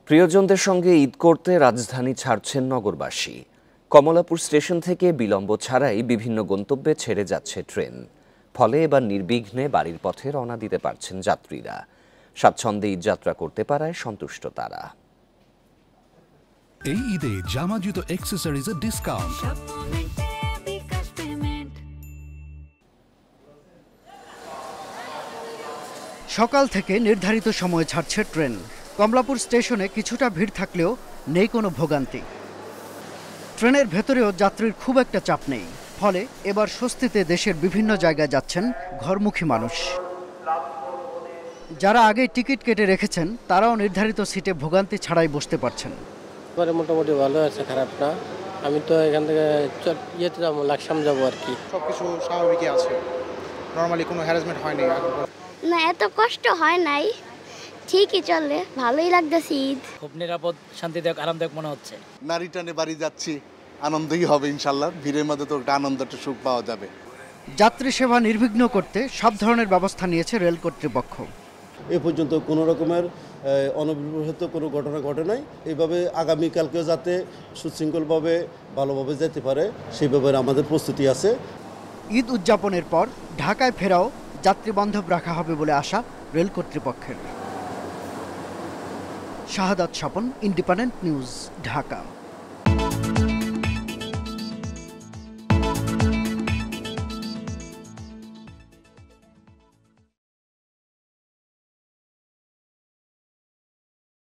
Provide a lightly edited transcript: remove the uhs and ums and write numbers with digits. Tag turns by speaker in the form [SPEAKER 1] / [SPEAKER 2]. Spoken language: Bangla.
[SPEAKER 1] প্রিয়জনদের সঙ্গে ঈদ করতে রাজধানী ছাড়ছেন নগরবাসী। কমলাপুর স্টেশন থেকে বিলম্ব ছাড়াই বিভিন্ন গন্তব্যে ছেড়ে যাচ্ছে ট্রেন। ফলে এবার নির্বিঘ্নে বাড়ির পথে রওনা দিতে পারছেন যাত্রীরা। স্বাচ্ছন্দ্যে ঈদ যাত্রা করতে পারায় সন্তুষ্ট তারা।
[SPEAKER 2] এই ঈদে জামা জুতো অ্যাক্সেসরিজের ডিসকাউন্ট।
[SPEAKER 3] সকাল থেকে নির্ধারিত সময়ে ছাড়ছে ট্রেন। কমলাপুর স্টেশনে কিছুটা ভিড় থাকলেও নেই কোনো ভোগান্তি। ট্রেনের ভেতরেও যাত্রীর খুব একটা চাপ নেই। ফলে এবার স্বস্তিতে দেশের বিভিন্ন জায়গায় যাচ্ছেন ঘরমুখী মানুষ। যারা আগেই টিকিট কেটে রেখেছেন তারাও নির্ধারিত সিটে ভোগান্তি ছাড়াই বসতে পারছেন।
[SPEAKER 4] মোটামুটি ভালো আছে, খারাপ না। আমি তো এখান থেকে ইয়েতে যাবো, লাকসাম যাবো আর কি।
[SPEAKER 5] সবকিছু স্বাভাবিকই আছে, নর্মালি কোনো হ্যারাসমেন্ট হয়নি।
[SPEAKER 6] না, এত কষ্ট হয় নাই, ঠিকই চলে, ভালোই লাগতেছে। ঈদ
[SPEAKER 7] খুব নিরাপদ, শান্তিদায়ক, আরামদায়ক মনে হচ্ছে।
[SPEAKER 8] নারী টানে বাড়ি যাচ্ছি, আনন্দই হবে ইনশাল্লাহ। ভিড়ের মধ্যে তো একটা আনন্দ, একটা সুখ পাওয়া যাবে।
[SPEAKER 3] যাত্রী সেবা নির্বিঘ্ন করতে সব ধরনের ব্যবস্থা নিয়েছে রেল কর্তৃপক্ষ।
[SPEAKER 9] এ পর্যন্ত কোনো রকমের অনভিপ্রেত কোনো ঘটনা ঘটে নাই। এইভাবে আগামীকালকেও যাতে সুশৃঙ্খলভাবে ভালোভাবে যেতে পারে সেই ব্যাপারে আমাদের প্রস্তুতি আছে।
[SPEAKER 3] ঈদ উদযাপনের পর ঢাকায় ফেরাও যাত্রী বান্ধব রাখা হবে বলে আশা রেল কর্তৃপক্ষের। শাহাদাত স্বপন, ইন্ডিপেন্ডেন্ট নিউজ, ঢাকা।